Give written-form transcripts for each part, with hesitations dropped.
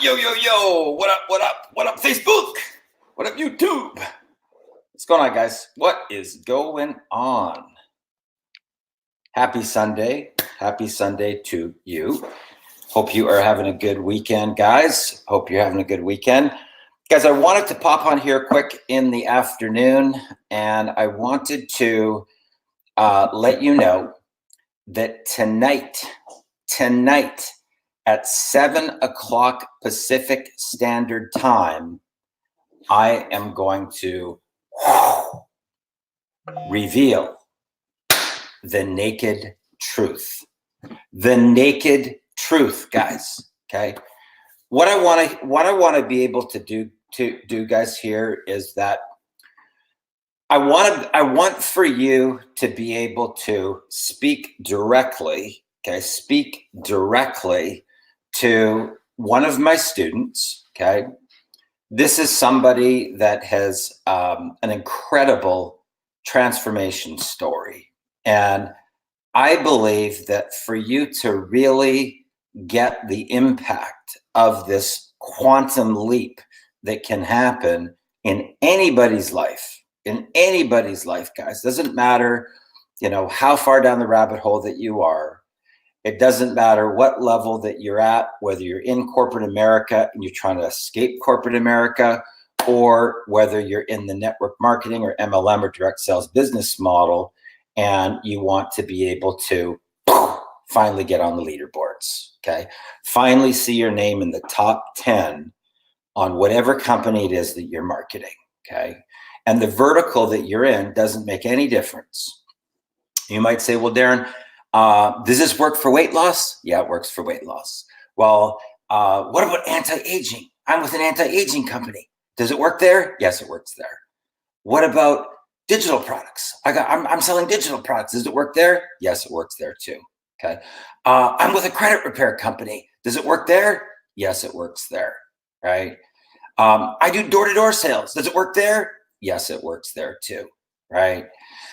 Yo. What up, Facebook? What up, YouTube? What's going on, guys? What is going on? Happy Sunday. Happy Sunday to you. Hope you are having a good weekend, guys. Hope you're having a good weekend. Guys, I wanted to pop on here quick in the afternoon, and I wanted to let you know that tonight at 7 o'clock Pacific Standard Time, I am going to reveal the naked truth. The naked truth, guys. Okay. What I want to be able to do, guys, here is that I want for you to be able to speak directly. Okay, speak directly to one of my students. Okay, this is somebody that has an incredible transformation story, and I believe that for you to really get the impact of this quantum leap that can happen in anybody's life, guys, doesn't matter, how far down the rabbit hole that you are. It doesn't matter what level that you're at, whether you're in corporate America and you're trying to escape corporate America, or whether you're in the network marketing or MLM or direct sales business model, and you want to be able to finally get on the leaderboards, okay? Finally see your name in the top 10 on whatever company it is that you're marketing, okay? And the vertical that you're in doesn't make any difference. You might say, well, Darren, does this work for weight loss? Yeah, it works for weight loss. Well, what about anti-aging? I'm with an anti-aging company. Does it work there? Yes, it works there. What about digital products? I'm selling digital products. Does it work there? Yes, it works there too. Okay. I'm with a credit repair company. Does it work there? Yes, it works there. Right. I do door-to-door sales. Does it work there? Yes, it works there too. Right.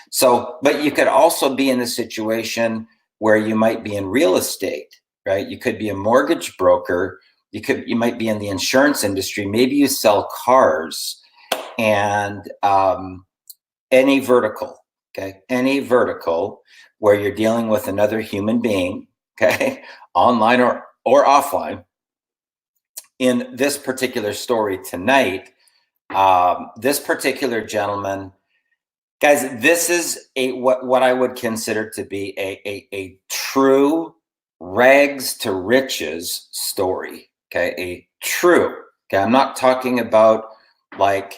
So, but you could also be in a situation where you might be in real estate, right? You could be a mortgage broker. You might be in the insurance industry. Maybe you sell cars, and any vertical, okay? Any vertical where you're dealing with another human being, okay? Online or offline. In this particular story tonight, this particular gentleman, guys, this is what I would consider to be a true rags to riches story. Okay, a true. Okay, I'm not talking about like,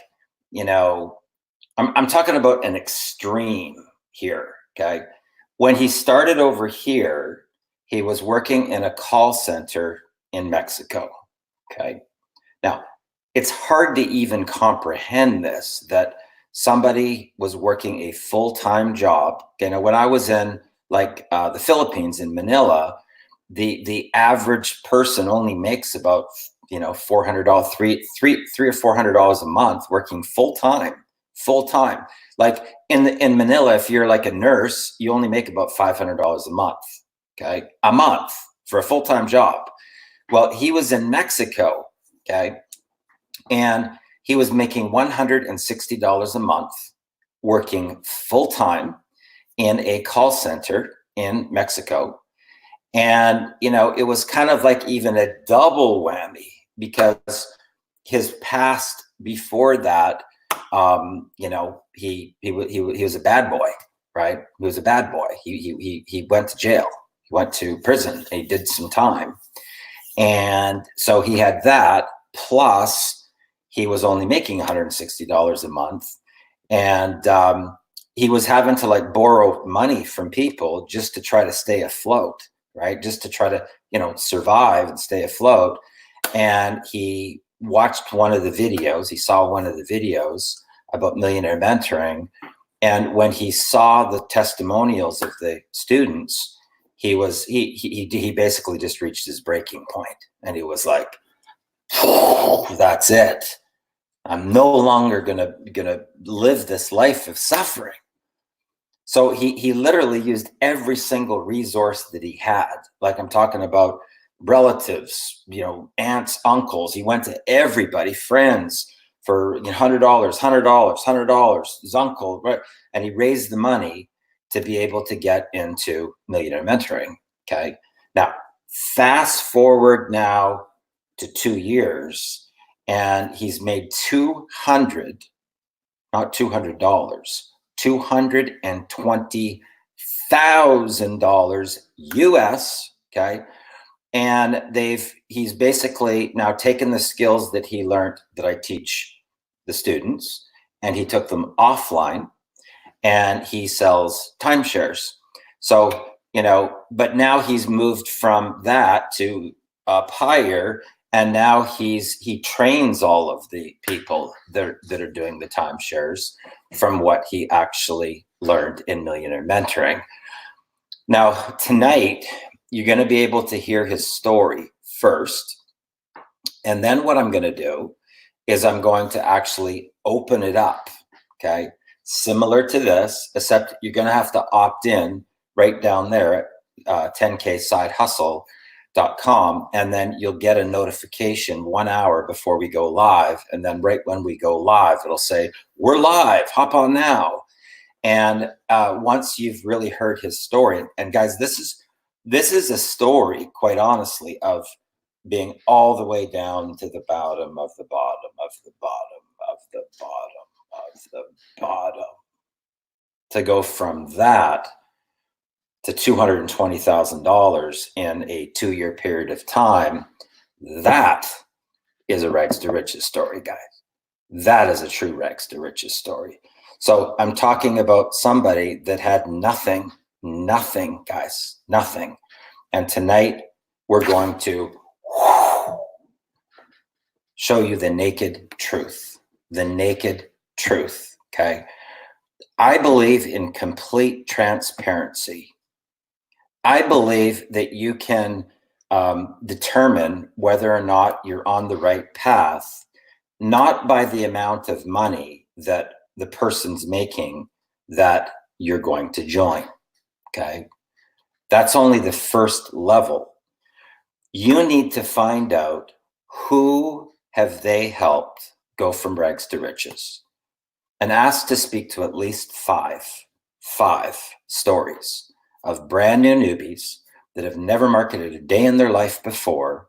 I'm talking about an extreme here. Okay, when he started over here, he was working in a call center in Mexico. Okay, now it's hard to even comprehend this, that somebody was working a full-time job. Okay, now when I was in like the Philippines, in Manila, the average person only makes about $400, $300 or $400 a month working full-time. Like in Manila, if you're like a nurse, you only make about $500 a month. Okay, a month for a full-time job. Well, he was in Mexico. Okay, and he was making $160 a month working full-time in a call center in Mexico. And, it was kind of like even a double whammy, because his past before that, he was a bad boy, right? He was a bad boy. He went to jail. He went to prison. And he did some time. And so he had that, plus he was only making $160 a month. And he was having to like borrow money from people just to try to stay afloat, right? Just to try to, survive and stay afloat. And he watched one of the videos. He saw one of the videos about millionaire mentoring. And when he saw the testimonials of the students, he basically just reached his breaking point. And he was like, oh, that's it. I'm no longer gonna live this life of suffering. So he literally used every single resource that he had. Like I'm talking about relatives, aunts, uncles. He went to everybody, friends, for $100, his uncle, right? And he raised the money to be able to get into Millionaire Mentoring. Okay. Now, fast forward now to 2 years, and he's made not $200, $220,000 US. Okay. And he's basically now taken the skills that he learned that I teach the students, and he took them offline, and he sells timeshares. So, but now he's moved from that to up higher, and now he trains all of the people that are doing the timeshares from what he actually learned in Millionaire Mentoring. Now, tonight, you're going to be able to hear his story first. And then what I'm going to do is I'm going to actually open it up, okay? Similar to this, except you're going to have to opt in right down there at 10ksidehustle.com, and then you'll get a notification 1 hour before we go live. And then right when we go live, it'll say, we're live, hop on now. And once you've really heard his story, and guys, this is a story, quite honestly, of being all the way down to the bottom of the bottom of the bottom of the bottom of the bottom, to go from that to $220,000 in a 2-year period of time. That is a rags to riches story, guys. That is a true rags to riches story. So I'm talking about somebody that had nothing, guys, nothing. And tonight we're going to show you the naked truth, okay? I believe in complete transparency. I believe that you can determine whether or not you're on the right path, not by the amount of money that the person's making that you're going to join, okay? That's only the first level. You need to find out who have they helped go from rags to riches, and ask to speak to at least five stories of brand new newbies that have never marketed a day in their life before,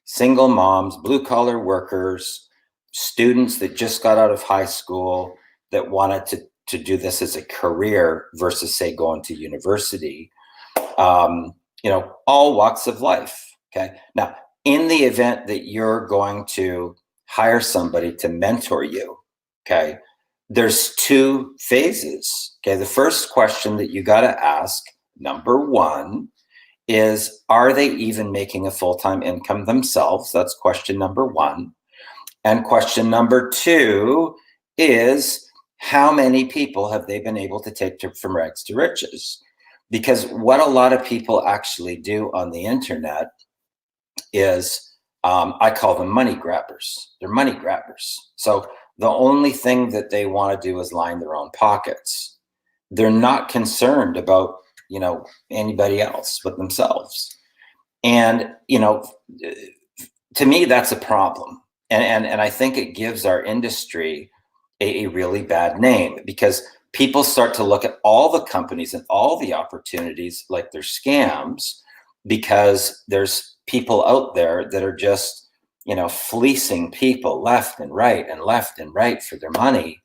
single moms, blue collar workers, students that just got out of high school that wanted to do this as a career versus, say, going to university, all walks of life, okay? Now, in the event that you're going to hire somebody to mentor you, okay, there's 2 phases, okay? The first question that you got to ask, number 1, is, are they even making a full-time income themselves? That's question number 1. And question number 2 is, how many people have they been able to take from rags to riches? Because what a lot of people actually do on the internet is, I call them money grabbers. They're money grabbers. So the only thing that they want to do is line their own pockets. They're not concerned about, anybody else but themselves. And, to me, that's a problem. And I think it gives our industry a really bad name, because people start to look at all the companies and all the opportunities like they're scams, because there's people out there that are just, fleecing people left and right for their money.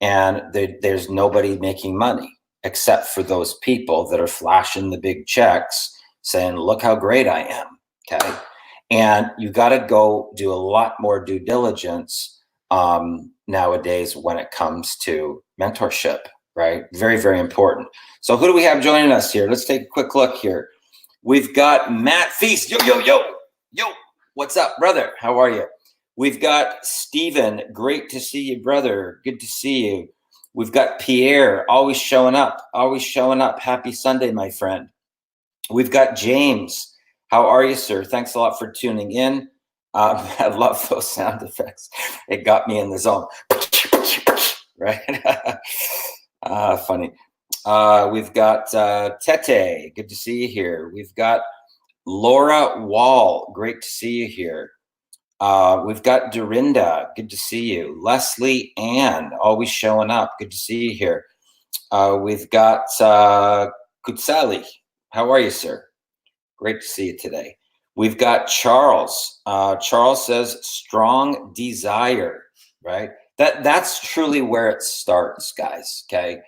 And there's nobody making money except for those people that are flashing the big checks saying, look how great I am, okay? And you got to go do a lot more due diligence nowadays when it comes to mentorship, right? Very, very important. So who do we have joining us here? Let's take a quick look here. We've got Matt Feast. Yo. What's up, brother? How are you? We've got Steven. Great to see you, brother. Good to see you. We've got Pierre, always showing up. Happy Sunday, my friend. We've got James. How are you, sir? Thanks a lot for tuning in. I love those sound effects. It got me in the zone. Right? Funny. We've got Tete. Good to see you here. We've got Laura Wall, great to see you here. We've got Dorinda, good to see you. Leslie Ann, always showing up, good to see you here. We've got Kutsali, how are you, sir? Great to see you today. We've got Charles. Charles says strong desire, right? That's truly where it starts, guys, okay?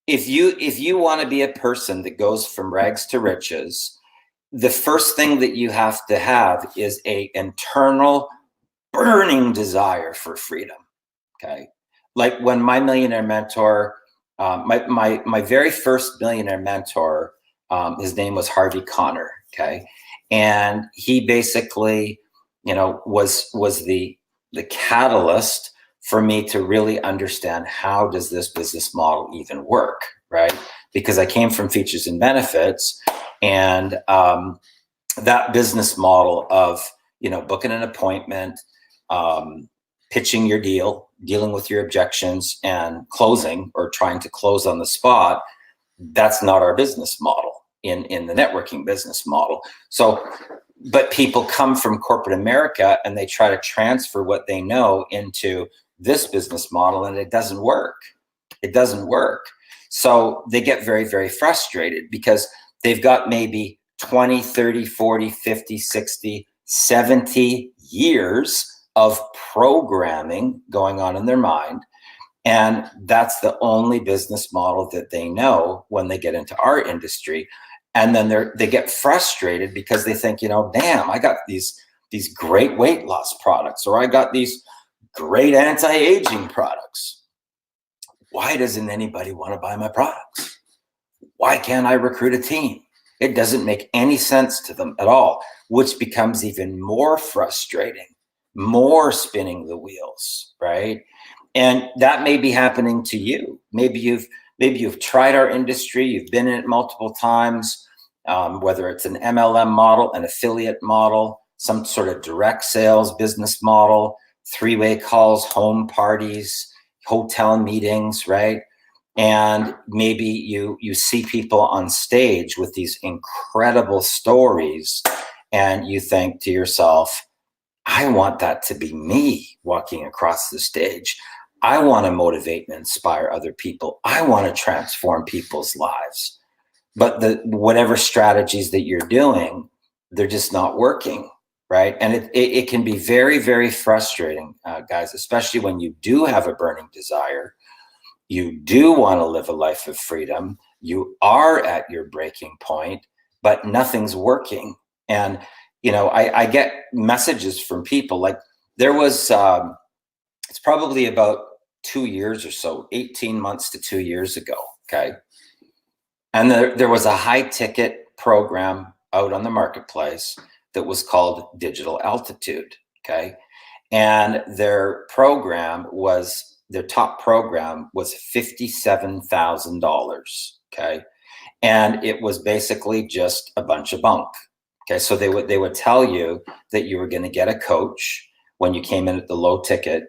If you want to be a person that goes from rags to riches, the first thing that you have to have is a internal burning desire for freedom, okay? Like when my millionaire mentor, my very first millionaire mentor, his name was Harvey Connor, okay? And he basically, was the catalyst for me to really understand how does this business model even work, right? Because I came from features and benefits, and that business model of booking an appointment, pitching your deal, dealing with your objections, and closing or trying to close on the spot, that's not our business model in the networking business model. So, but people come from corporate America and they try to transfer what they know into this business model, and it doesn't work. It doesn't work. So they get very, very frustrated because they've got maybe 20, 30, 40, 50, 60, 70 years of programming going on in their mind. And that's the only business model that they know when they get into our industry. And then they get frustrated because they think, damn, I got these great weight loss products, or I got these great anti-aging products. Why doesn't anybody want to buy my products? Why can't I recruit a team? It doesn't make any sense to them at all, which becomes even more frustrating, more spinning the wheels, right? And that may be happening to you. Maybe you've tried our industry, you've been in it multiple times, whether it's an MLM model, an affiliate model, some sort of direct sales business model, three-way calls, home parties, hotel meetings, right? And maybe you see people on stage with these incredible stories, and you think to yourself, I want that to be me walking across the stage. I want to motivate and inspire other people. I want to transform people's lives. But whatever strategies that you're doing, they're just not working, right? And it can be very, very frustrating, guys, especially when you do have a burning desire. You do want to live a life of freedom. You are at your breaking point, but nothing's working. And, I get messages from people like there was, it's probably about 2 years or so, 18 months to 2 years ago. Okay. And there was a high ticket program out on the marketplace that was called Digital Altitude. Okay. And their top program was $57,000. Okay. And it was basically just a bunch of bunk. Okay. So they would tell you that you were going to get a coach when you came in at the low ticket.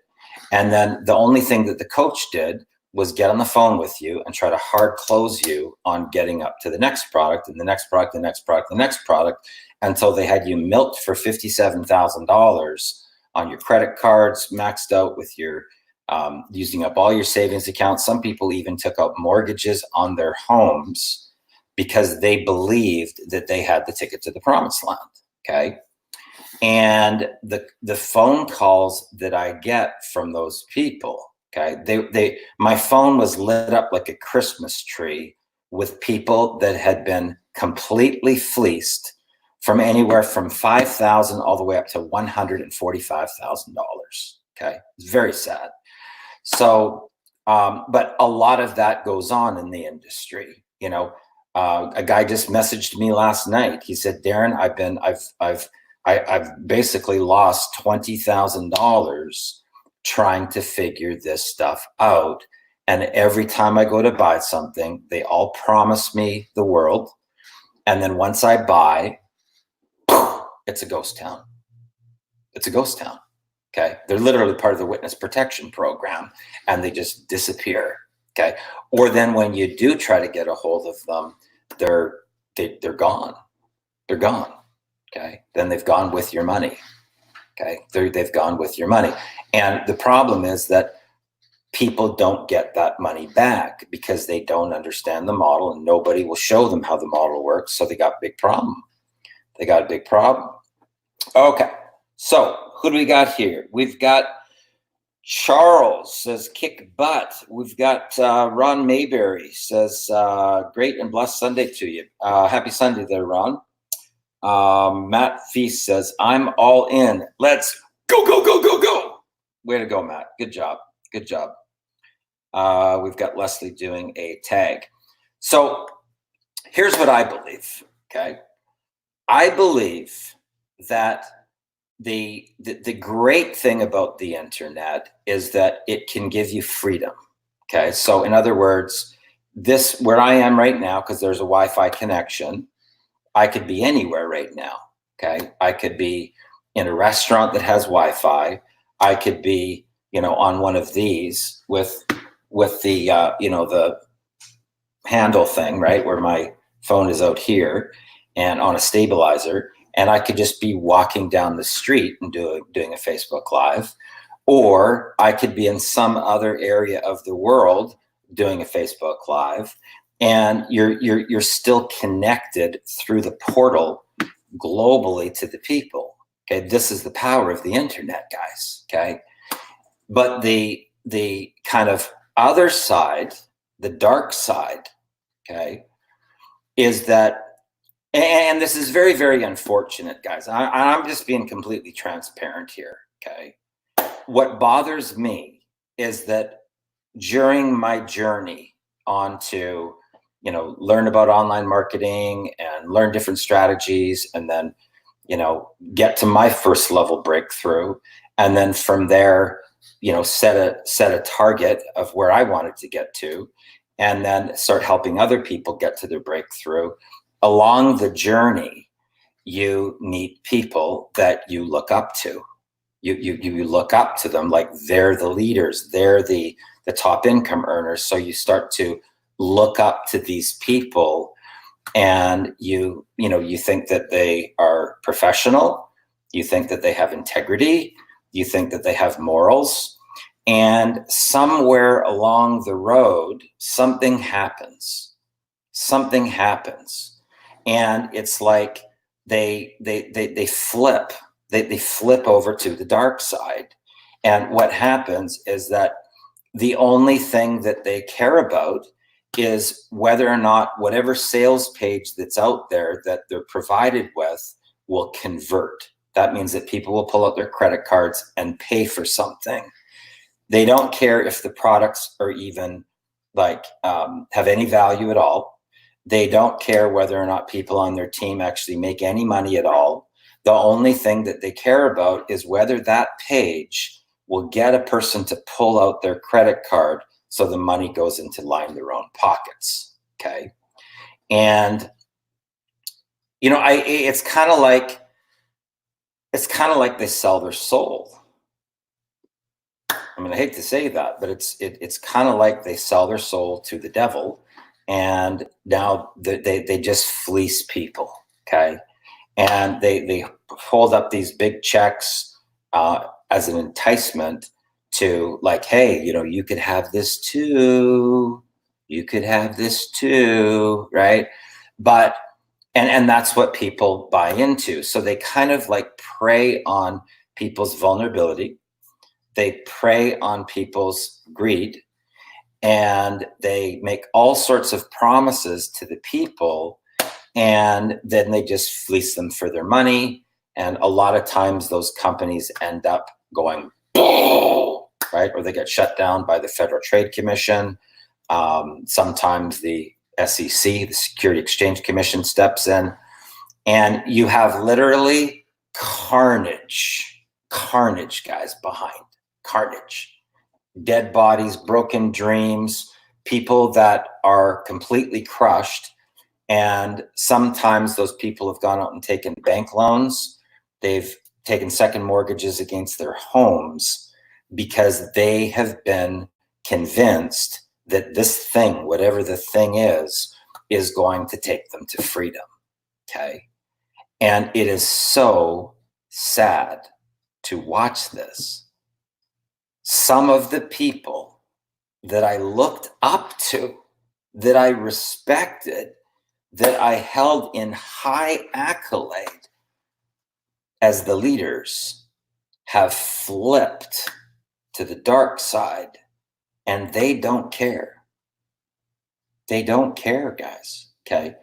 And then the only thing that the coach did was get on the phone with you and try to hard close you on getting up to the next product and the next product, the next product, the next product, until they had you milked for $57,000 on your credit cards, maxed out with your using up all your savings accounts. Some people even took out mortgages on their homes because they believed that they had the ticket to the promised land. Okay. And the phone calls that I get from those people, okay, my phone was lit up like a Christmas tree with people that had been completely fleeced from anywhere from $5,000 all the way up to $145,000. Okay, it's very sad. So, but a lot of that goes on in the industry. A guy just messaged me last night. He said, Darren, I've basically lost $20,000 trying to figure this stuff out. And every time I go to buy something, they all promise me the world. And then once I buy, it's a ghost town. It's a ghost town. Okay. They're literally part of the witness protection program and they just disappear. Okay. Or then when you do try to get a hold of them, they're gone. They're gone. Okay. Then they've gone with your money. Okay. They've gone with your money. And the problem is that people don't get that money back because they don't understand the model, and nobody will show them how the model works. So they got a big problem. They got a big problem. Okay. So who do we got here? We've got Charles says, kick butt. We've got Ron Mayberry says, great and blessed Sunday to you. Happy Sunday there, Ron. Matt Feast says, I'm all in. Let's go, go, go, go, go. Way to go, Matt. Good job. Good job. We've got Leslie doing a tag. So here's what I believe, okay? I believe that the great thing about the internet is that it can give you freedom, okay? So in other words, this, where I am right now, because there's a Wi-Fi connection, I could be anywhere right now, okay? I could be in a restaurant that has Wi-Fi. I could be, you know, on one of these with the, you know, the handle thing, right? Where my phone is out here and on a stabilizer, and I could just be walking down the street and doing a Facebook Live, or I could be in some other area of the world doing a Facebook Live, and you're still connected through the portal globally to the people. Okay, this is the power of the internet, guys. Okay, but the kind of other side, the dark side, okay, is that, and this is very, very unfortunate, guys. I'm just being completely transparent here, okay? What bothers me is that during my journey on to, you know, learn about online marketing and learn different strategies, and then, you know, get to my first level breakthrough, and then from there, you know, set a target of where I wanted to get to, and then start helping other people get to their breakthrough. Along the journey, you meet people that you look up to. You look up to them like they're the leaders, they're the top income earners. So you start to look up to these people, and you know, you think that they are professional, you think that they have integrity, you think that they have morals, and somewhere along the road, something happens. Something happens, and it's like they flip. They flip over to the dark side, and what happens is that the only thing that they care about is whether or not whatever sales page that's out there that they're provided with will convert. That means that people will pull out their credit cards and pay for something. They don't care if the products are even like have any value at all. They don't care whether or not people on their team actually make any money at all. The only thing that they care about is whether that page will get a person to pull out their credit card so the money goes into line their own pockets, okay? And, you know, it's kind of like they sell their soul. I mean, I hate to say that, but it's kind of like they sell their soul to the devil, and now they just fleece people, okay? And they hold up these big checks as an enticement to, like, hey, you know, you could have this too, you could have this too, right? But and that's what people buy into. So they kind of like prey on people's vulnerability. They prey on people's greed, and they make all sorts of promises to the people, and then they just fleece them for their money. And a lot of times those companies end up going, right? Or they get shut down by the Federal Trade Commission. Sometimes the SEC, the Security Exchange Commission, steps in, and you have literally carnage, guys, behind. Carnage, dead bodies, broken dreams, people that are completely crushed. And sometimes those people have gone out and taken bank loans. They've taken second mortgages against their homes because they have been convinced that this thing, whatever the thing is going to take them to freedom, okay? And it is so sad to watch this. Some of the people that I looked up to, that I respected, that I held in high accolade as the leaders, have flipped to the dark side, and they don't care. They don't care, guys. Okay.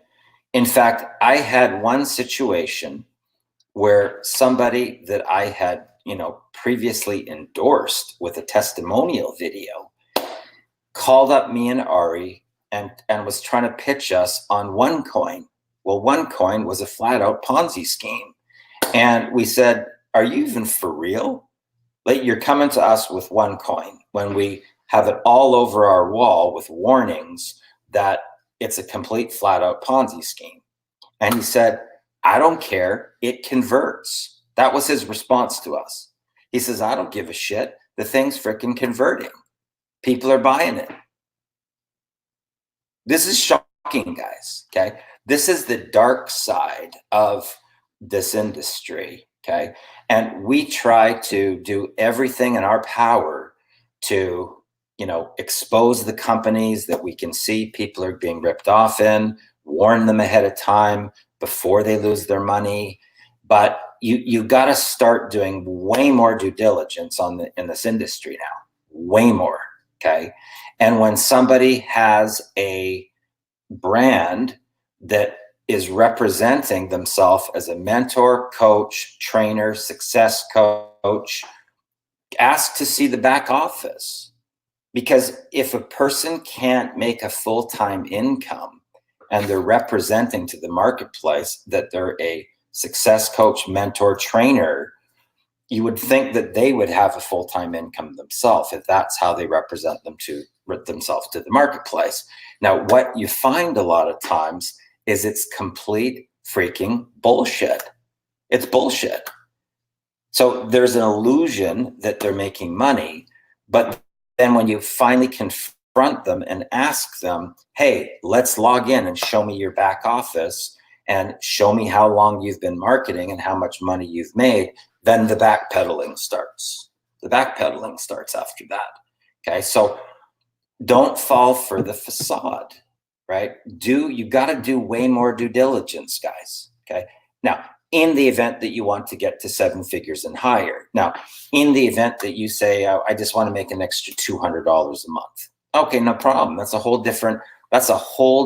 In fact, I had one situation where somebody that I had, previously endorsed with a testimonial video called up me and Ari and was trying to pitch us on OneCoin. Well, OneCoin was a flat out Ponzi scheme. And we said, are you even for real? Like, you're coming to us with OneCoin when we have it all over our wall with warnings that it's a complete flat out Ponzi scheme. And he said, I don't care. It converts. That was his response to us. He says, I don't give a shit. The thing's freaking converting. People are buying it. This is shocking, guys. Okay. This is the dark side of this industry. Okay. And we try to do everything in our power to, expose the companies that we can see people are being ripped off in, warn them ahead of time before they lose their money. But you got to start doing way more due diligence in this industry now, way more. Okay. And when somebody has a brand that is representing themselves as a mentor, coach, trainer, success coach, ask to see the back office. Because if a person can't make a full-time income and they're representing to the marketplace that they're a success coach, mentor, trainer, you would think that they would have a full-time income themselves if that's how they represent themselves to the marketplace. Now, what you find a lot of times is it's complete freaking bullshit. It's bullshit. So there's an illusion that they're making money, but then when you finally confront them and ask them, hey, let's log in and show me your back office and show me how long you've been marketing and how much money you've made, then the backpedaling starts. The backpedaling starts after that. Okay, so don't fall for the facade, right? You got to do way more due diligence, guys. Okay, now, in the event that you want to get to 7 figures and higher. Now, in the event that you say, I just want to make an extra $200 a month. Okay, no problem. That's a whole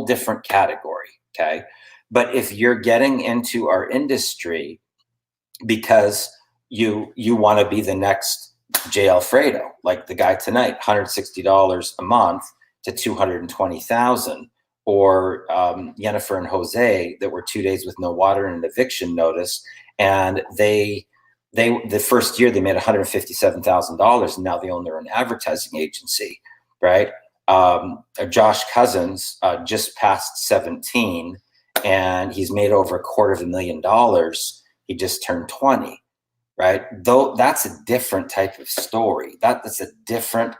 different category. Okay. But if you're getting into our industry because you want to be the next J. Alfredo, like the guy tonight, $160 a month to $220,000, or Jennifer and Jose that were 2 days with no water and an eviction notice, and they the first year they made $157,000, and now they own their own advertising agency, right? Josh Cousins just passed 17, and he's made over $250,000. He just turned 20, right? Though that's a different type of story. That's a different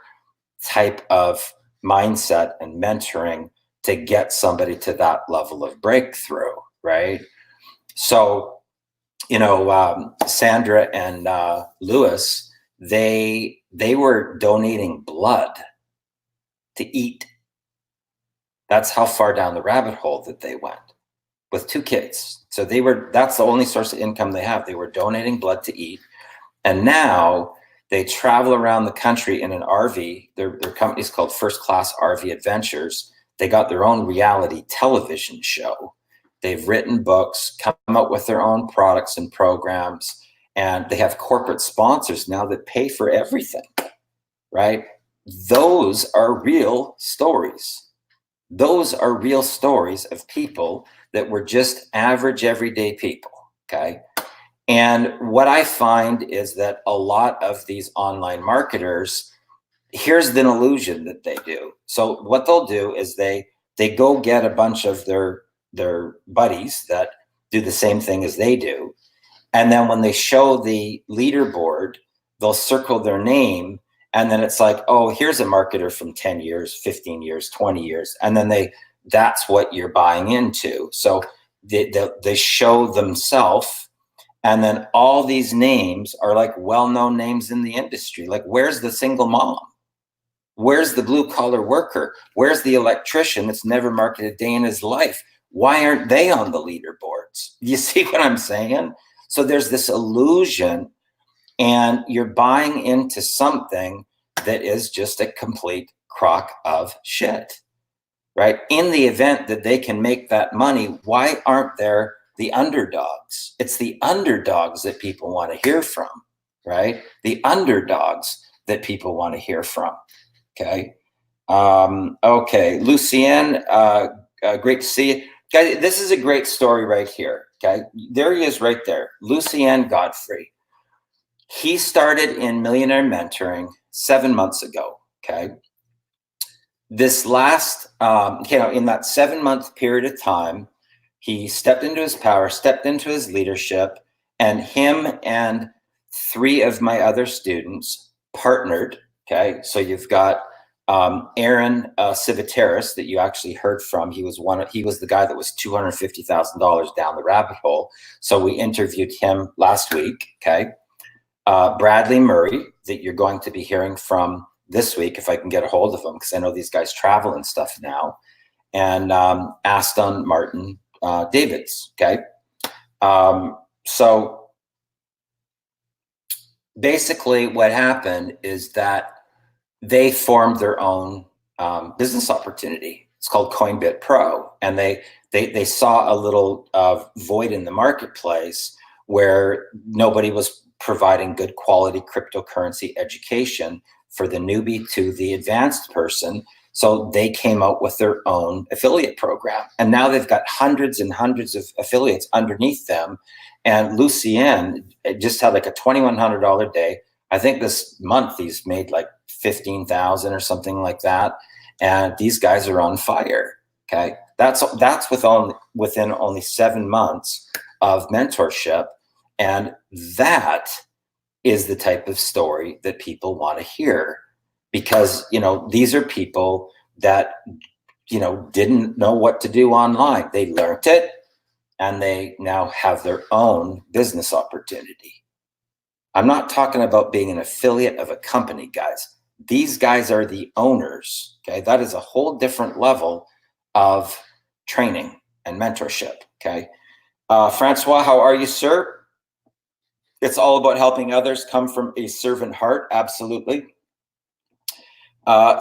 type of mindset and mentoring to get somebody to that level of breakthrough, right? So, Sandra and Lewis, they were donating blood to eat. That's how far down the rabbit hole that they went with 2 kids. So that's the only source of income they have. They were donating blood to eat. And now they travel around the country in an RV. Their company's called First Class RV Adventures. They got their own reality television show. They've written books, come up with their own products and programs, and they have corporate sponsors now that pay for everything, right? Those are real stories. Those are real stories of people that were just average, everyday people, okay? And what I find is that a lot of these online marketers, here's the illusion that they do. So what they'll do is they go get a bunch of their buddies that do the same thing as they do. And then when they show the leaderboard, they'll circle their name. And then it's like, oh, here's a marketer from 10 years, 15 years, 20 years. And then that's what you're buying into. So they show themselves, and then all these names are like well-known names in the industry. Like, where's the single mom? Where's the blue-collar worker? Where's the electrician that's never marked a day in his life? Why aren't they on the leaderboards? You see what I'm saying? So there's this illusion, and you're buying into something that is just a complete crock of shit, right? In the event that they can make that money, why aren't there the underdogs? It's the underdogs that people want to hear from, right? The underdogs that people want to hear from. Okay. Okay. Lucienne, great to see you. Guys, this is a great story right here. Okay. There he is right there. Lucienne Godfrey. He started in Millionaire Mentoring 7 months ago. Okay. This last, in that 7-month period of time, he stepped into his power, stepped into his leadership, and him and 3 of my other students partnered. Okay. So you've got Aaron Civiteris that you actually heard from. He was the guy that was $250,000 down the rabbit hole. So we interviewed him last week. Okay. Bradley Murray that you're going to be hearing from this week, if I can get a hold of him, because I know these guys travel and stuff now. And Aston Martin Davids. Okay. So basically what happened is that they formed their own business opportunity. It's called Coinbit Pro. And they saw a little void in the marketplace where nobody was providing good quality cryptocurrency education for the newbie to the advanced person. So they came out with their own affiliate program. And now they've got hundreds and hundreds of affiliates underneath them. And Lucien just had like a $2,100 day. I think this month he's made like 15,000 or something like that. And these guys are on fire. Okay. That's within only 7 months of mentorship. And that is the type of story that people want to hear, because, these are people that, didn't know what to do online. They learned it, and they now have their own business opportunity. I'm not talking about being an affiliate of a company, guys. These guys are the owners. Okay. That is a whole different level of training and mentorship. Okay. Francois, how are you, sir? It's all about helping others, come from a servant heart. Absolutely.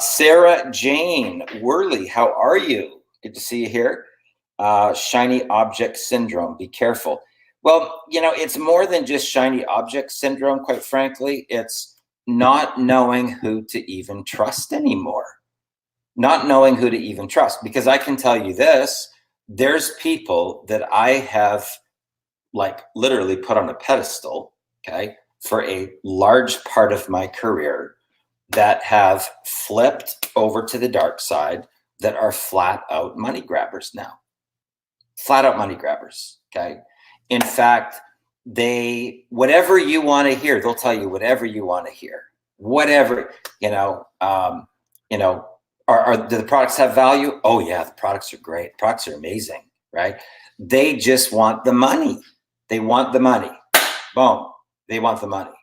Sarah Jane Worley, how are you? Good to see you here. Shiny object syndrome. Be careful. Well, it's more than just shiny object syndrome, quite frankly. It's not knowing who to even trust anymore. Not knowing who to even trust. Because I can tell you this, there's people that I have like literally put on a pedestal, okay, for a large part of my career, that have flipped over to the dark side, that are flat out money grabbers now. Flat out money grabbers. Okay. In fact, whatever you want to hear, they'll tell you whatever you want to hear. Whatever, do the products have value? Oh yeah, the products are great. The products are amazing, right? They just want the money. They want the money. Boom. They want the money.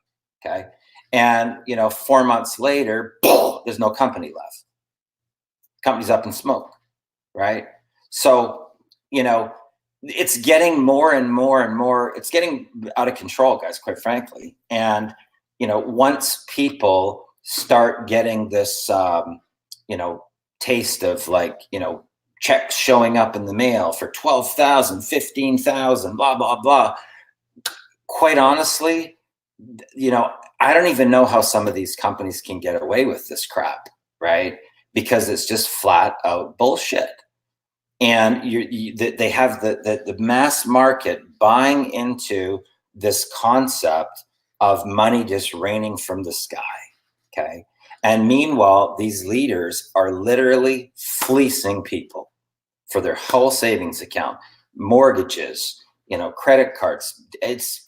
Okay. And, 4 months later, there's no company left. Company's up in smoke. Right. So, it's getting more and more and more, it's getting out of control, guys, quite frankly. And, once people start getting this, taste of like, checks showing up in the mail for 12,000, 15,000, blah, blah, blah. Quite honestly, I don't even know how some of these companies can get away with this crap, right? Because it's just flat out bullshit. And they have the mass market buying into this concept of money just raining from the sky, okay? And meanwhile, these leaders are literally fleecing people for their whole savings account, mortgages, credit cards. It's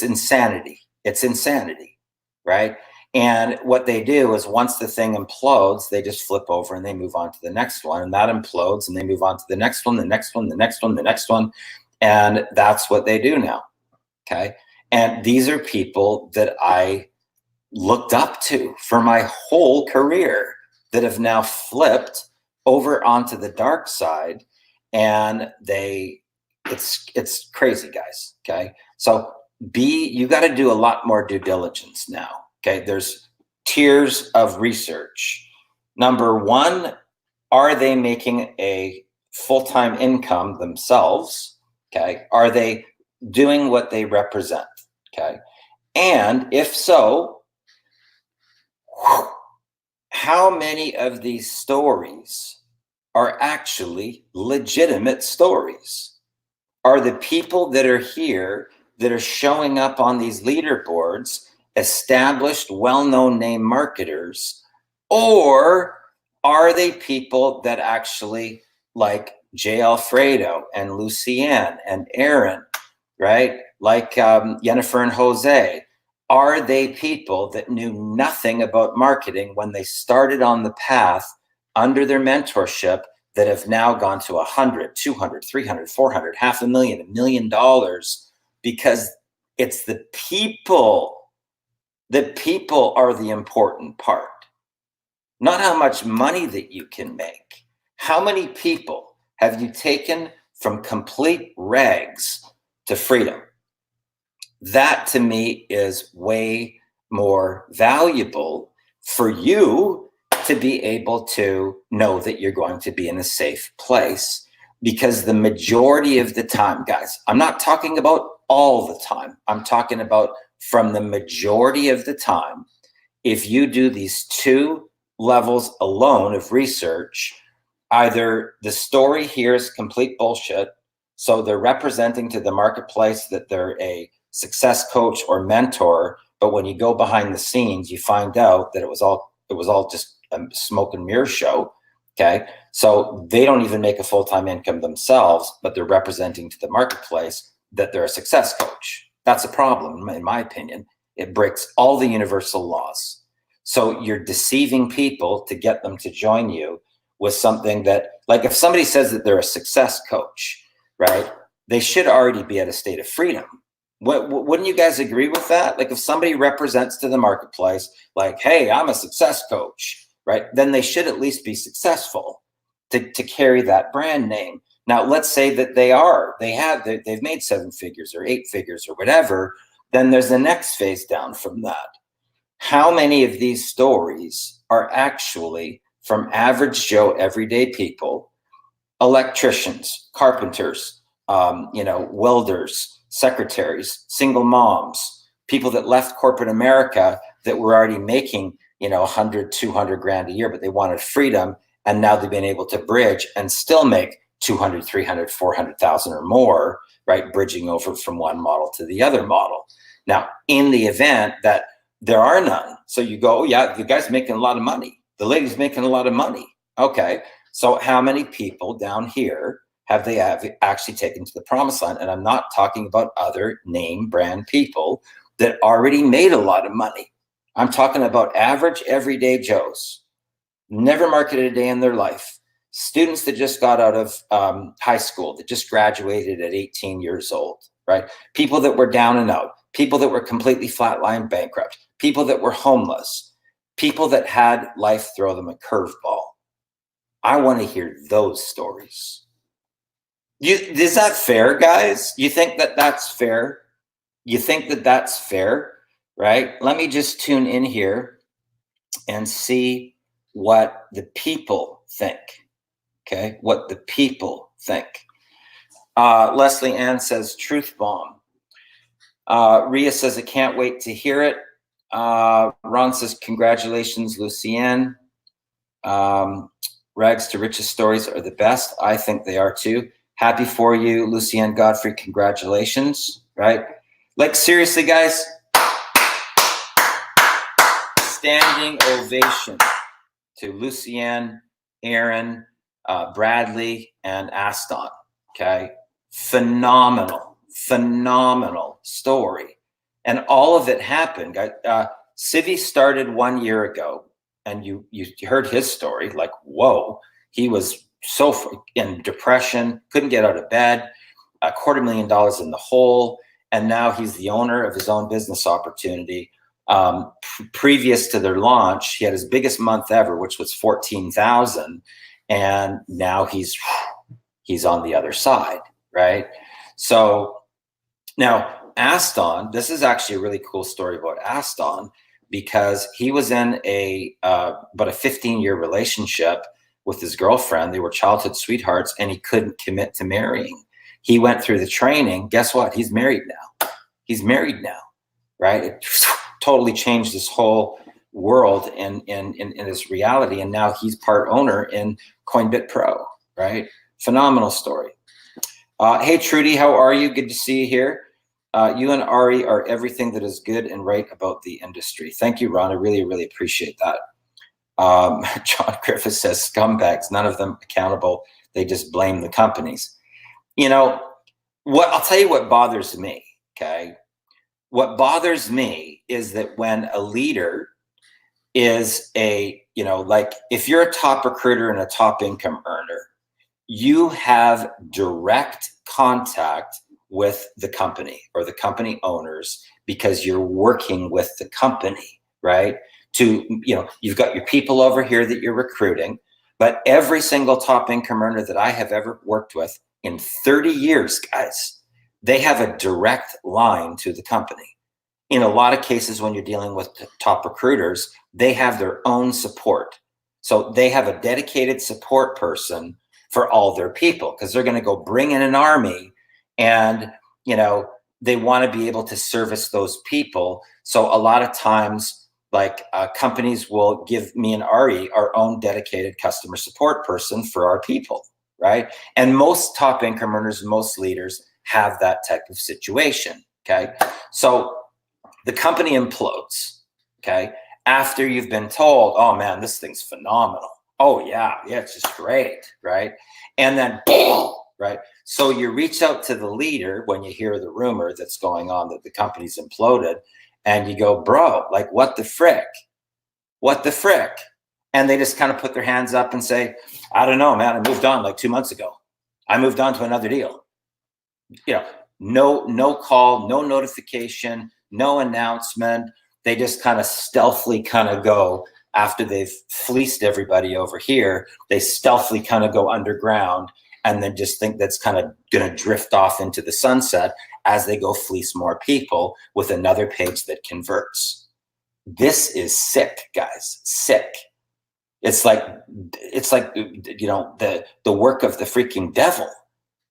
insanity. It's insanity, right? And what they do is once the thing implodes, they just flip over and they move on to the next one, and that implodes and they move on to the next one, the next one, the next one, the next one. And that's what they do now. Okay. And these are people that I looked up to for my whole career that have now flipped over onto the dark side. And it's crazy, guys. Okay. So you got to do a lot more due diligence now. Okay. There's tiers of research. Number one, are they making a full-time income themselves? Okay. Are they doing what they represent? Okay. And if so, how many of these stories are actually legitimate stories? Are the people that are here that are showing up on these leaderboards established, well-known name marketers, or are they people that actually, like Jay Alfredo and Lucianne and Aaron, right? Like Jennifer and Jose, are they people that knew nothing about marketing when they started on the path under their mentorship that have now gone to 100, 200, 300, 400, $500,000, $1 million, because it's the people. The people are the important part, not how much money that you can make. How many people have you taken from complete rags to freedom? That to me is way more valuable for you to be able to know that you're going to be in a safe place. Because the majority of the time, guys, I'm not talking about all the time. I'm talking about from the majority of the time, if you do these two levels alone of research, either the story here is complete bullshit, so they're representing to the marketplace that they're a success coach or mentor, but when you go behind the scenes, you find out that it was all just a smoke and mirror show. Okay. So they don't even make a full-time income themselves, but they're representing to the marketplace that they're a success coach. That's a problem, in my opinion. It breaks all the universal laws. So you're deceiving people to get them to join you with something that, like, if somebody says that they're a success coach, right, they should already be at a state of freedom. Wouldn't you guys agree with that? Like, if somebody represents to the marketplace, like, hey, I'm a success coach, right, then they should at least be successful to carry that brand name. Now, let's say that they've made 7 figures or 8 figures or whatever, then there's the next phase down from that. How many of these stories are actually from average Joe, everyday people, electricians, carpenters, welders, secretaries, single moms, people that left corporate America that were already making, 100, 200 grand a year, but they wanted freedom. And now they've been able to bridge and still make 200, 300, 400,000 or more, right? Bridging over from one model to the other model. Now, in the event that there are none, so you go, oh, yeah, the guy's making a lot of money. The lady's making a lot of money. Okay. So how many people down here have they actually taken to the promised land? And I'm not talking about other name brand people that already made a lot of money. I'm talking about average everyday Joes, never marketed a day in their life, students that just got out of high school, that just graduated at 18 years old, right? People that were down and out, people that were completely flatline bankrupt, people that were homeless, people that had life throw them a curveball. I want to hear those stories. Is that fair, guys? You think that that's fair? You think that that's fair, right? Let me just tune in here and see what the people think. Okay, what the people think. Leslie Ann says, truth bomb. Ria says, I can't wait to hear it. Ron says, congratulations, Lucianne. Rags to riches stories are the best. I think they are too. Happy for you, Lucianne Godfrey. Congratulations, right? Like, seriously, guys, standing ovation to Lucianne, Aaron, Bradley, and Aston. Okay, phenomenal story, and all of it happened. Civi started 1 year ago, and you heard his story. Like, whoa, he was so in depression, couldn't get out of bed. $250,000 in the hole. And now he's the owner of his own business opportunity. Previous to their launch, he had his biggest month ever, which was 14,000. And now he's on the other side, right? So now Aston, this is actually a really cool story about Aston, because he was in about a 15-year relationship with his girlfriend. They were childhood sweethearts, and he couldn't commit to marrying. He went through the training. Guess what? He's married now. He's married now, right? It totally changed this whole world in this reality. And now he's part owner in Coinbit Pro, right? Phenomenal story. Hey, Trudy, how are you? Good to see you here. You and Ari are everything that is good and right about the industry. Thank you, Ron. I really, really appreciate that. John Griffith says, scumbags, none of them accountable. They just blame the companies. You know, I'll tell you what bothers me, okay? What bothers me is that when a leader is like if you're a top recruiter and a top income earner, you have direct contact with the company or the company owners because you're working with the company, right? You've got your people over here that you're recruiting, but every single top income earner that I have ever worked with in 30 years, guys, they have a direct line to the company. In a lot of cases, when you're dealing with top recruiters, they have their own support. So they have a dedicated support person for all their people because they're going to go bring in an army, and they want to be able to service those people. So a lot of times, companies will give me and Ari our own dedicated customer support person for our people, right? And most top income earners, most leaders have that type of situation, okay? So the company implodes, okay? After you've been told, oh man, this thing's phenomenal. Oh yeah, it's just great, right? And then, right? So you reach out to the leader when you hear the rumor that's going on that the company's imploded, and you go, bro, like what the frick? What the frick? And they just kind of put their hands up and say, I don't know, man, I moved on like 2 months ago. I moved on to another deal. No call, no notification, no announcement. They just kind of stealthily kind of go after they've fleeced everybody over here. They stealthily kind of go underground and then just think that's kind of going to drift off into the sunset as they go fleece more people with another page that converts. This is sick, guys, sick. It's like the work of the freaking devil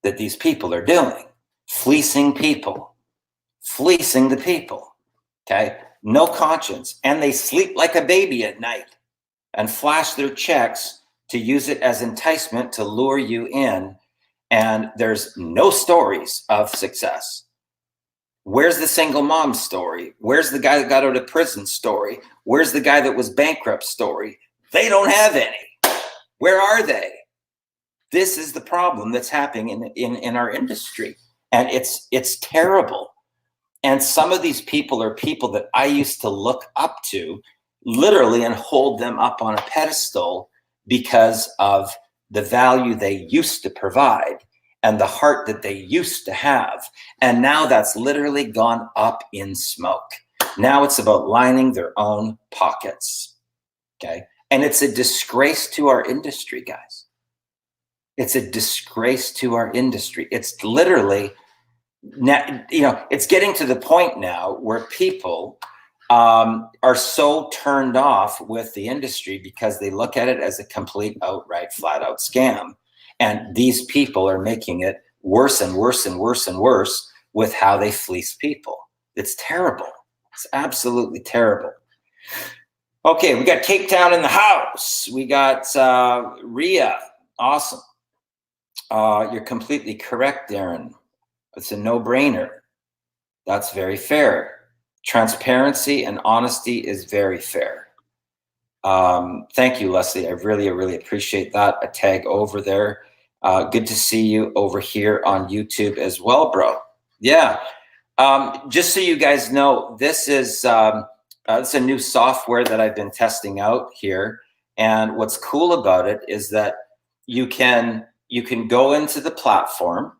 that these people are doing, fleecing people, fleecing the people, okay? No conscience, and they sleep like a baby at night and flash their checks to use it as enticement to lure you in, and there's no stories of success. Where's the single mom story? Where's the guy that got out of prison story? Where's the guy that was bankrupt story? They don't have any. Where are they? This is the problem that's happening in our industry, and it's terrible. And some of these people are people that I used to look up to literally and hold them up on a pedestal because of the value they used to provide and the heart that they used to have. And now that's literally gone up in smoke. Now it's about lining their own pockets, okay? And it's a disgrace to our industry, guys. It's a disgrace to our industry. It's literally, it's getting to the point now where people are so turned off with the industry because they look at it as a complete, outright, flat out scam. And these people are making it worse and worse and worse and worse with how they fleece people. It's terrible. It's absolutely terrible. Okay, we got Cape Town in the house. We got Ria. Awesome. You're completely correct, Darren. It's a no-brainer. That's very fair. Transparency and honesty is very fair. Thank you, Leslie. I really, really appreciate that. A tag over there. Good to see you over here on YouTube as well, bro. Yeah. Just so you guys know, this is it's a new software that I've been testing out here. And what's cool about it is that you can go into the platform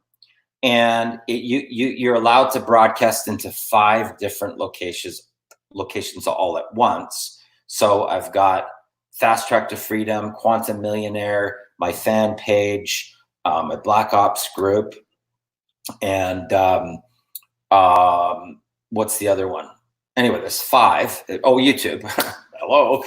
and you're allowed to broadcast into 5 different locations all at once. So I've got Fast Track to Freedom, Quantum Millionaire, my fan page, my Black Ops group, and what's the other one? Anyway, there's 5. Oh, YouTube. Hello.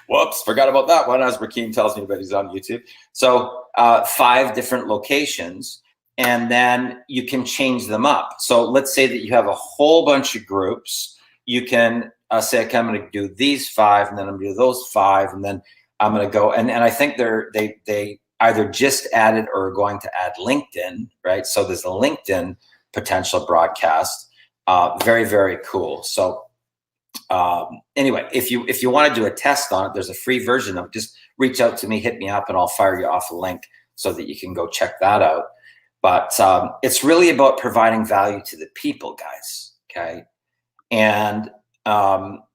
Whoops, forgot about that one, as Rakeem tells me, but he's on YouTube. So 5 different locations, and then you can change them up. So let's say that you have a whole bunch of groups. You can say, okay, I'm going to do these 5, and then I'm going to do those 5, and then I'm going to go. And I think they either just added or are going to add LinkedIn, right? So there's a LinkedIn potential broadcast. Very, very cool. So anyway, if you want to do a test on it, there's a free version of it. Just reach out to me, hit me up, and I'll fire you off a link so that you can go check that out. But it's really about providing value to the people, guys. Okay. And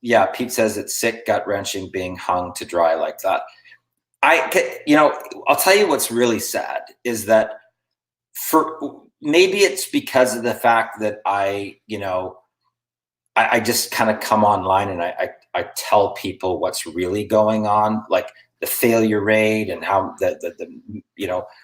yeah, Pete says it's sick, gut-wrenching being hung to dry like that. I'll tell you what's really sad is that maybe it's because of the fact that I just kind of come online and I tell people what's really going on, like the failure rate and how the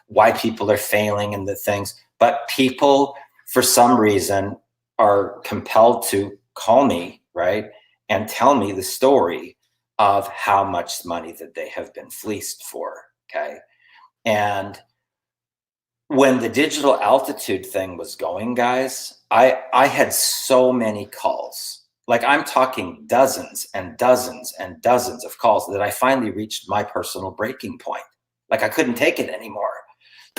why people are failing and the things. But people, for some reason, are compelled to call me, right, and tell me the story of how much money that they have been fleeced for. Okay. And when the digital altitude thing was going, guys, I had so many calls. Like, I'm talking dozens and dozens and dozens of calls that I finally reached my personal breaking point. Like, I couldn't take it anymore.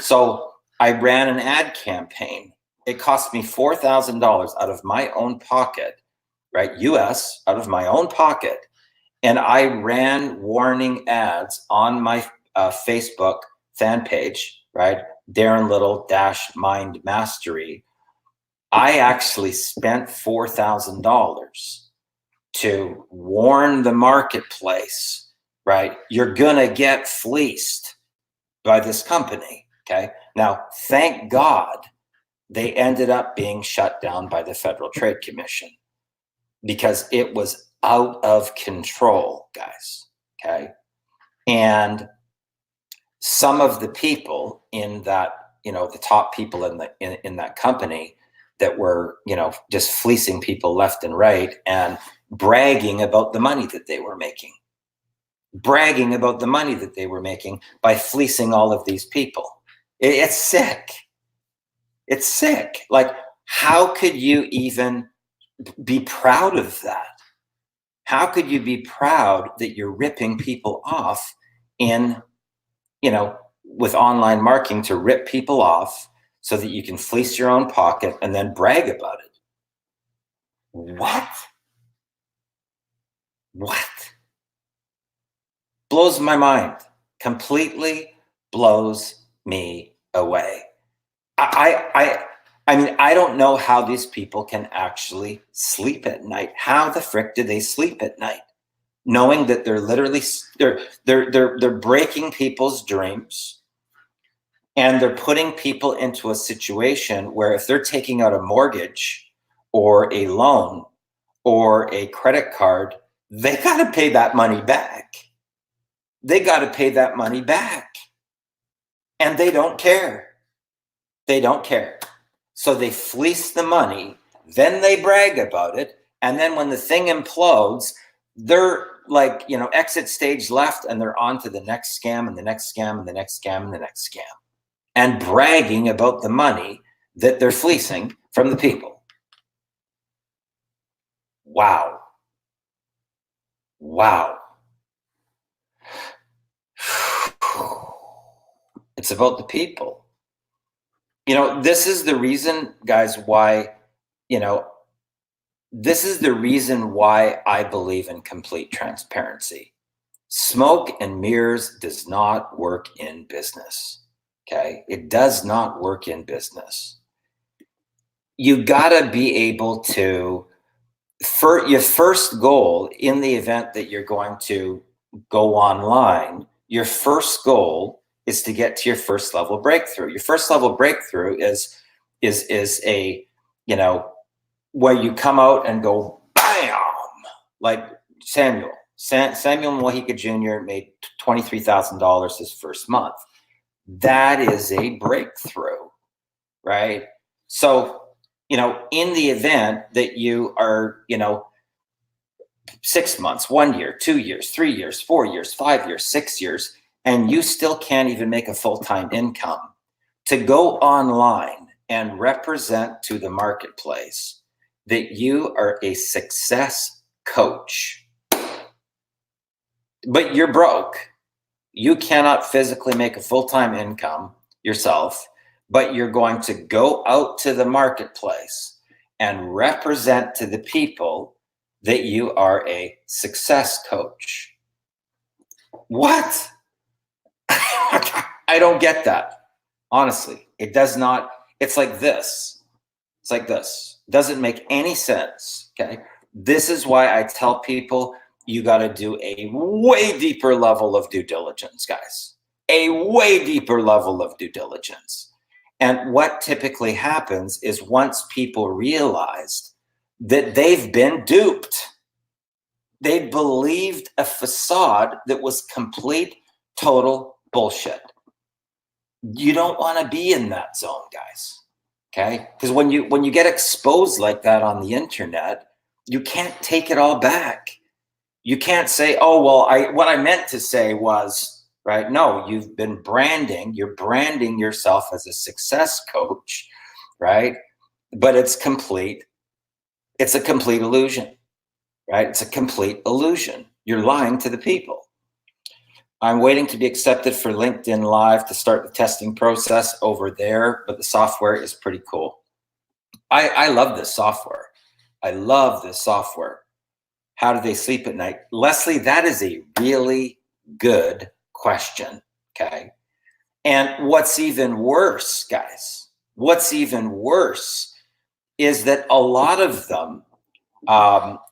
So I ran an ad campaign. It cost me $4,000 out of my own pocket, right? US, out of my own pocket. And I ran warning ads on my Facebook fan page, right? Darren Little - Mind Mastery. I actually spent $4,000 to warn the marketplace, right? You're gonna get fleeced by this company, okay? Now, thank God they ended up being shut down by the Federal Trade Commission because it was out of control, guys, okay? And some of the people in that, the top people in that company that were, just fleecing people left and right and bragging about the money that they were making, by fleecing all of these people. It's sick. It's sick. Like, how could you even be proud of that? How could you be proud that you're ripping people off with online marketing to rip people off so that you can fleece your own pocket and then brag about it? What? Blows my mind. Completely blows me away. I mean, I don't know how these people can actually sleep at night. How the frick do they sleep at night, knowing that they're literally they're breaking people's dreams, and they're putting people into a situation where if they're taking out a mortgage or a loan or a credit card, they got to pay that money back. And they don't care. So they fleece the money, then they brag about it, and then when the thing implodes, they're like, exit stage left, and they're on to the next scam and the next scam and the next scam and the next scam, and bragging about the money that they're fleecing from the people. Wow. It's about the people. This is the reason, guys, why, this is the reason why I believe in complete transparency. Smoke and mirrors does not work in business. Okay? It does not work in business. You gotta be able to, for your first goal in the event that you're going to go online, your first goal is to get to your first level breakthrough. Your first level breakthrough is a, you know, where you come out and go, bam, like Samuel Mojica Jr. made $23,000 his first month. That is a breakthrough, right? So, you know, in the event that you are, you know, 6 months, 1 year, 2 years, 3 years, 4 years, 5 years, 6 years, and you still can't even make a full-time income, to go online and represent to the marketplace that you are a success coach, but you're broke. You cannot physically make a full-time income yourself, but you're going to go out to the marketplace and represent to the people that you are a success coach. What? I don't get that. Honestly, it does not. It's like this. It's like this. Doesn't make any sense. Okay. This is why I tell people you got to do a way deeper level of due diligence, guys. A way deeper level of due diligence. And what typically happens is once people realized that they've been duped, they believed a facade that was complete, total bullshit. You don't want to be in that zone, guys. Okay? Because when you get exposed like that on the internet, you can't take it all back. You can't say, oh, well, what I meant to say was, right? No, you've been branding. You're branding yourself as a success coach, right? But it's complete. It's a complete illusion, right? It's a complete illusion. You're lying to the people. I'm waiting to be accepted for LinkedIn Live to start the testing process over there, but the software is pretty cool. I love this software. I love this software. How do they sleep at night? Leslie, that is a really good question, okay? And what's even worse, guys, what's even worse is that a lot of them,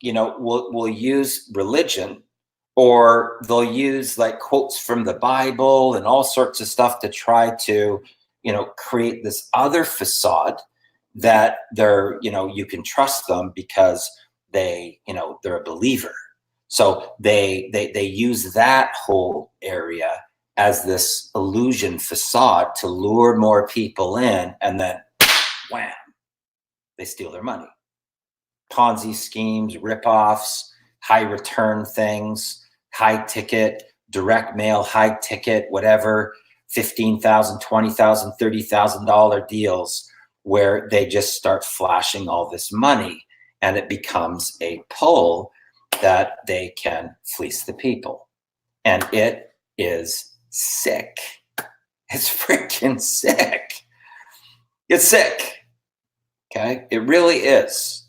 you know, will use religion, or they'll use like quotes from the Bible and all sorts of stuff to try to, you know, create this other facade that they're, you know, you can trust them because they, you know, they're a believer. So they use that whole area as this illusion facade to lure more people in, and then wham, they steal their money. Ponzi schemes, ripoffs, high return things, high ticket, direct mail, high ticket, whatever, $15,000, $20,000, $30,000 deals where they just start flashing all this money, and it becomes a pull that they can fleece the people. And it is sick. It's freaking sick. It's sick. Okay? It really is.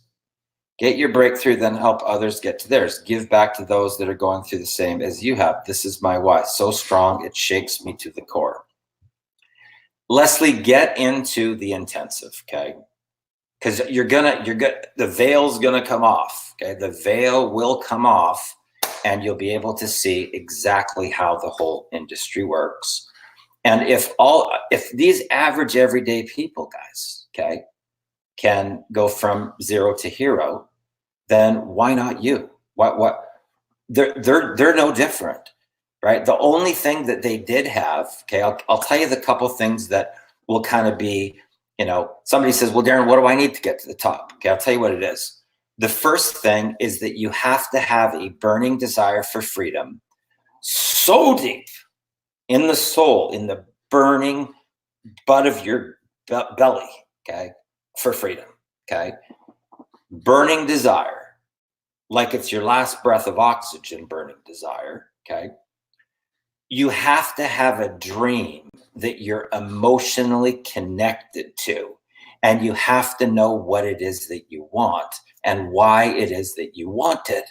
Get your breakthrough, then help others get to theirs. Give back to those that are going through the same as you have. This is my why. So strong, it shakes me to the core. Leslie, get into the intensive, okay? Because the veil's gonna come off, okay? The veil will come off, and you'll be able to see exactly how the whole industry works. And if these average everyday people, guys, okay, can go from zero to hero, then why not you? They're no different, right? The only thing that they did have, okay, I'll tell you the couple things that will kind of be, you know, somebody says, well, Darren, what do I need to get to the top? Okay, I'll tell you what it is. The first thing is that you have to have a burning desire for freedom so deep in the soul, in the burning butt of your belly, okay, for freedom, okay? Burning desire, like it's your last breath of oxygen, burning desire, okay? You have to have a dream that you're emotionally connected to, and you have to know what it is that you want and why it is that you want it.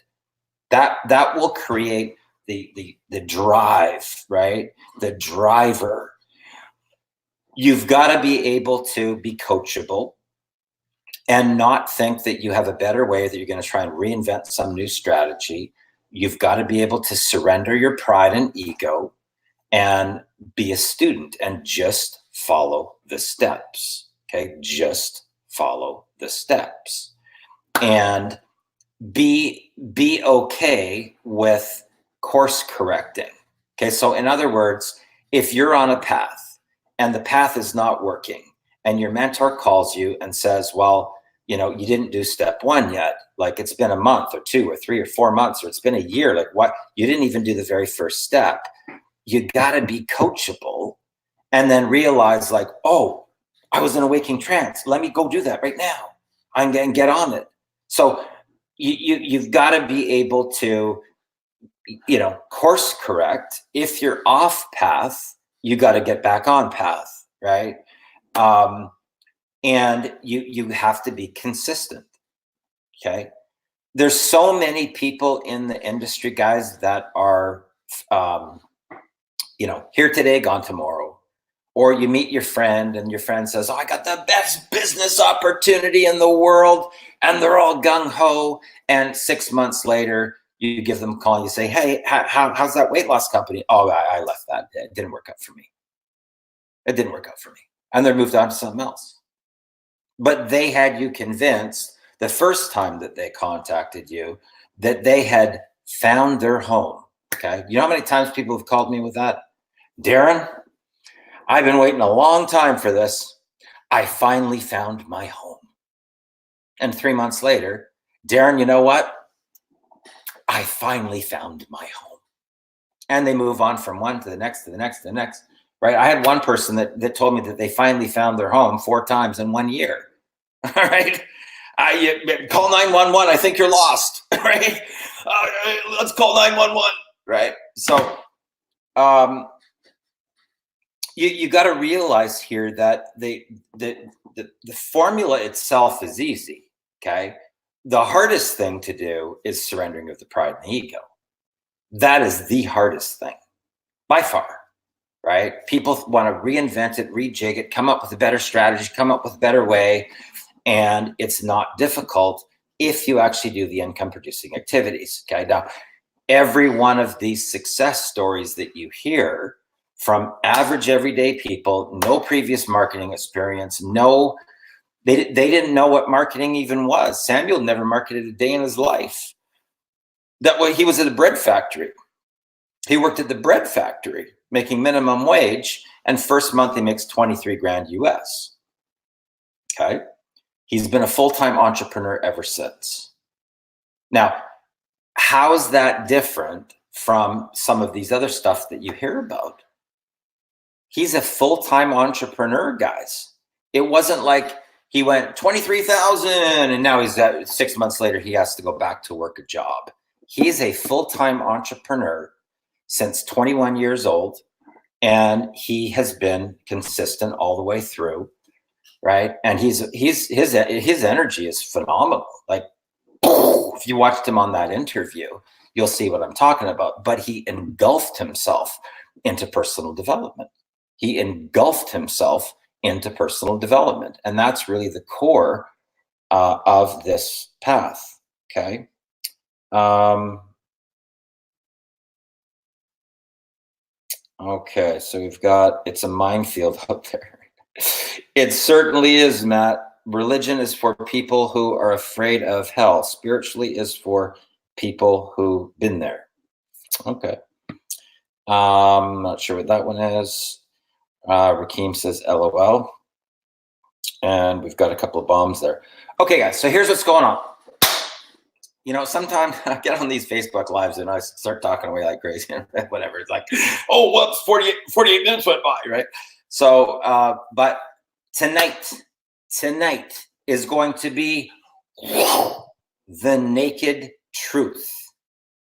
That will create the drive, right? The driver. You've got to be able to be coachable and not think that you have a better way, that you're going to try and reinvent some new strategy. You've got to be able to surrender your pride and ego and be a student and just follow the steps. Okay. Just follow the steps and be okay with course correcting. Okay. So in other words, if you're on a path and the path is not working and your mentor calls you and says, well, you know, you didn't do step one yet. Like it's been a month or 2 or 3 or 4 months, or it's been a year. Like what? You didn't even do the very first step. You got to be coachable and then realize like, oh, I was in a waking trance. Let me go do that right now. I'm going to get on it. So you've got to be able to, you know, course correct. If you're off path, you got to get back on path, right? And you have to be consistent. Okay. There's so many people in the industry, guys, that are, you know, here today, gone tomorrow. Or you meet your friend and your friend says, oh, I got the best business opportunity in the world. And they're all gung-ho. And 6 months later, you give them a call and you say, hey, how's that weight loss company? Oh, I left that. It didn't work out for me. It didn't work out for me. And they're moved on to something else. But they had you convinced the first time that they contacted you that they had found their home. Okay. You know how many times people have called me with that? Darren, I've been waiting a long time for this. I finally found my home. And 3 months later, Darren, you know what? I finally found my home. And they move on from one to the next, to the next, to the next, right? I had one person that told me that they finally found their home 4 times in 1 year. All right. Call 911. I think you're lost. Right. Let's call 911. Right. So, you got to realize here that the formula itself is easy. Okay. The hardest thing to do is surrendering of the pride and the ego. That is the hardest thing by far. Right. People want to reinvent it, rejig it, come up with a better strategy, come up with a better way. And it's not difficult if you actually do the income producing activities. Okay. Now, every one of these success stories that you hear from average everyday people, no previous marketing experience, they didn't know what marketing even was. Samuel never marketed a day in his life. That way, he was at a bread factory. He worked at the bread factory, making minimum wage, and first month he makes 23 grand US. Okay. He's been a full-time entrepreneur ever since. Now, how is that different from some of these other stuff that you hear about? He's a full-time entrepreneur, guys. It wasn't like he went 23,000 and now he's at 6 months later, he has to go back to work a job. He's a full-time entrepreneur since 21 years old, and he has been consistent all the way through, right? And his energy is phenomenal. Like, if you watched him on that interview, you'll see what I'm talking about. But he engulfed himself into personal development. He engulfed himself into personal development. And that's really the core of this path. Okay. Okay. So we've got, it's a minefield out there. It certainly is, Matt. Religion is for people who are afraid of hell. Spiritually is for people who've been there. Okay. I'm not sure what that one is. Rakeem says LOL. And we've got a couple of bombs there. Okay, guys. So here's what's going on. You know, sometimes I get on these Facebook lives and I start talking away like crazy. Whatever. It's like, oh, whoops, 48 minutes went by, right? So, but tonight is going to be the naked truth.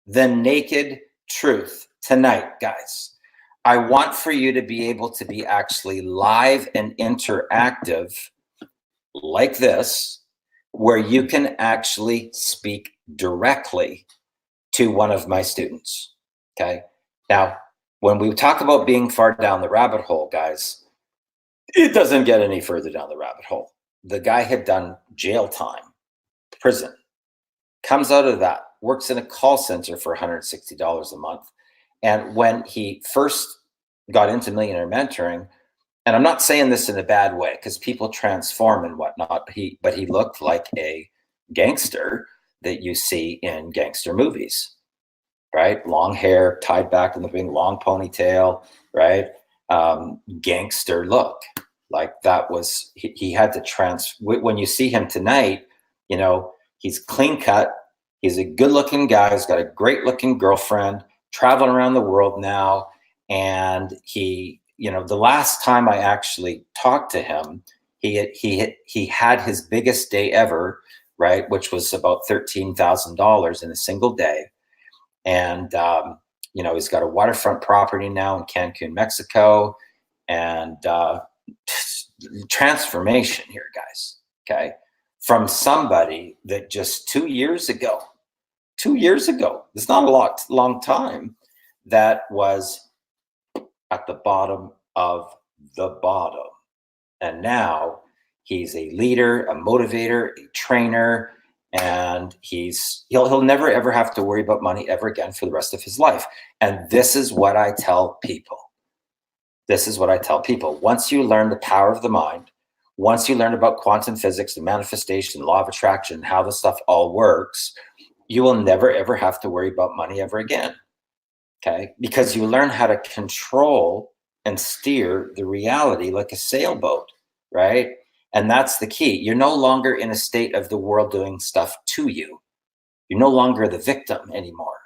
The naked truth tonight, guys. I want for you to be able to be actually live and interactive like this, where you can actually speak directly to one of my students. Okay. Now, when we talk about being far down the rabbit hole, guys, it doesn't get any further down the rabbit hole. The guy had done jail time, prison, comes out of that, works in a call center for $160 a month. And when he first got into millionaire mentoring, and I'm not saying this in a bad way because people transform and whatnot, but he looked like a gangster that you see in gangster movies, right? Long hair, tied back in the wing, long ponytail, right? Gangster look. Like that was, he had to when you see him tonight, you know, he's clean cut. He's a good looking guy. He's got a great looking girlfriend, traveling around the world now. And he, you know, the last time I actually talked to him, he had his biggest day ever, right? Which was about $13,000 in a single day. And, you know, he's got a waterfront property now in Cancun, Mexico. And transformation here, guys, okay? From somebody that just 2 years ago, it's not a long time, that was at the bottom of the bottom. And now he's a leader, a motivator, a trainer, and he'll never ever have to worry about money ever again for the rest of his life. And this is what I tell people. Once you learn the power of the mind, once you learn about quantum physics and manifestation, law of attraction, how this stuff all works, you will never ever have to worry about money ever again. Okay? Because you learn how to control and steer the reality like a sailboat, right? And that's the key. You're no longer in a state of the world doing stuff to you. You're no longer the victim anymore,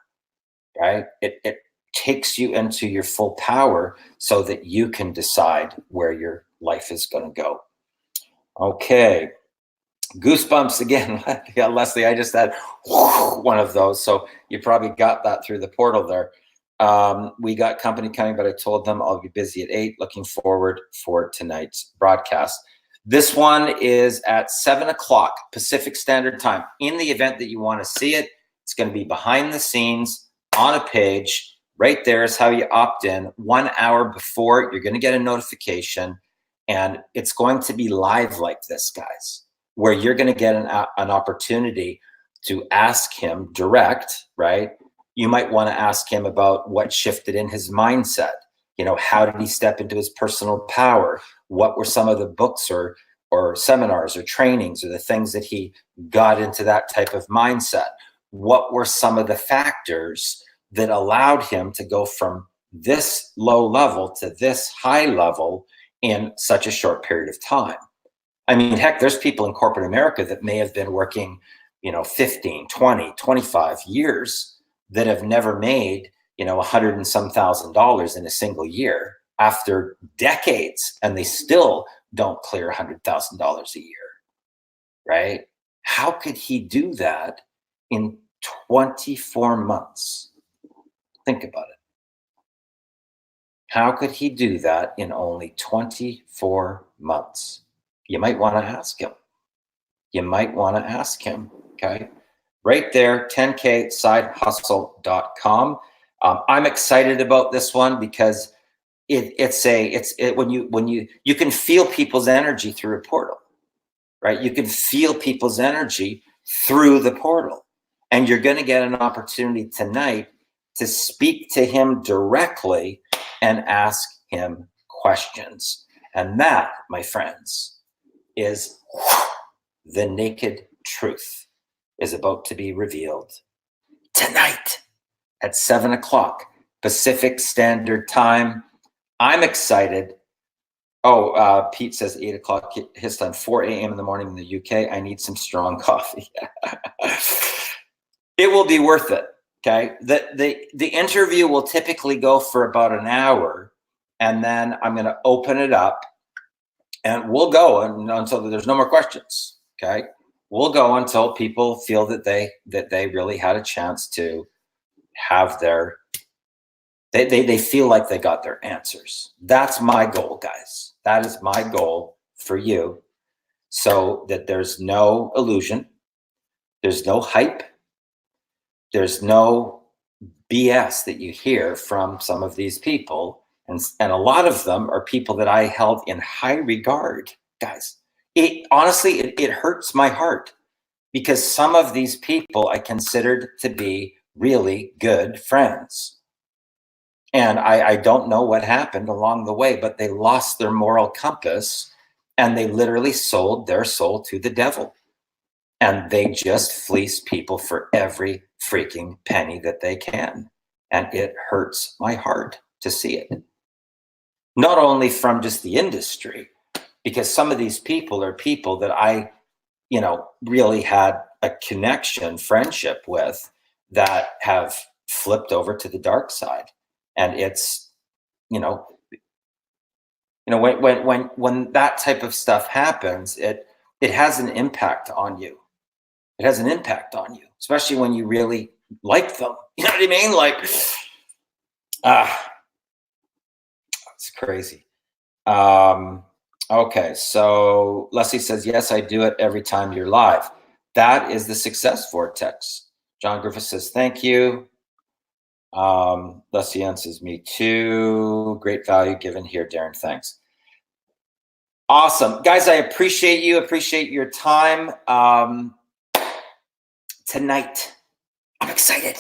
right? It takes you into your full power so that you can decide where your life is going to go. Okay. Goosebumps again. Yeah, Leslie, I just had one of those. So you probably got that through the portal there. We got company coming, but I told them I'll be busy at 8. Looking forward for tonight's broadcast. This one is at 7 o'clock Pacific Standard Time. In the event that you want to see it, it's going to be behind the scenes on a page. Right there is how you opt in. 1 hour before, you're going to get a notification, and it's going to be live like this, guys, where you're going to get an opportunity to ask him direct, right? You might want to ask him about what shifted in his mindset. You know, how did he step into his personal power? What were some of the books or seminars or trainings or the things that he got into that type of mindset? What were some of the factors that allowed him to go from this low level to this high level in such a short period of time? I mean, heck, there's people in corporate America that may have been working, you know, 15, 20, 25 years that have never made, you know, $100 and some $1,000 in a single year after decades, and they still don't clear $100,000 a year, right? How could he do that in 24 months? Think about it. How could he do that in only 24 months? You might want to ask him. Okay? Right there, 10ksidehustle.com. I'm excited about this one because when you can feel people's energy through a portal, right? You can feel people's energy through the portal, and you're going to get an opportunity tonight to speak to him directly and ask him questions. And that, my friends, is the naked truth is about to be revealed tonight at 7 o'clock Pacific Standard Time. I'm excited. Oh, Pete says 8 o'clock his time, 4 a.m. in the morning in the UK. I need some strong coffee. It will be worth it. Okay. The interview will typically go for about an hour, and then I'm going to open it up, and we'll go until there's no more questions. Okay. We'll go until people feel that they really had a chance to have they feel like they got their answers. That's my goal, guys. That is my goal for you, so that there's no illusion, there's no hype, there's no BS that you hear from some of these people. And a lot of them are people that I held in high regard, guys. It hurts my heart, because some of these people I considered to be really good friends. And I don't know what happened along the way, but they lost their moral compass and they literally sold their soul to the devil. And they just fleece people for every freaking penny that they can. And it hurts my heart to see it. Not only from just the industry, because some of these people are people that I, really had a connection, friendship with, that have flipped over to the dark side. And it's, when that type of stuff happens, it has an impact on you. It has an impact on you, especially when you really like them. You know what I mean? Like, it's crazy. Okay, so Leslie says, yes, I do it every time you're live. That is the success vortex. John Griffith says, thank you. Leslie Ann says, me too. Great value given here, Darren. Thanks. Awesome. Guys, I appreciate you. Appreciate your time. Tonight, I'm excited.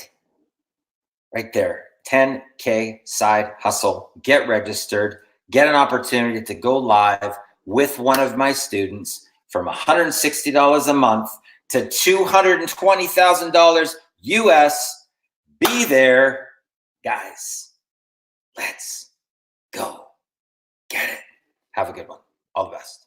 Right there, 10K side hustle. Get registered. Get an opportunity to go live with one of my students from $160 a month to $220,000 US. Be there, guys. Let's go. Get it. Have a good one. All the best.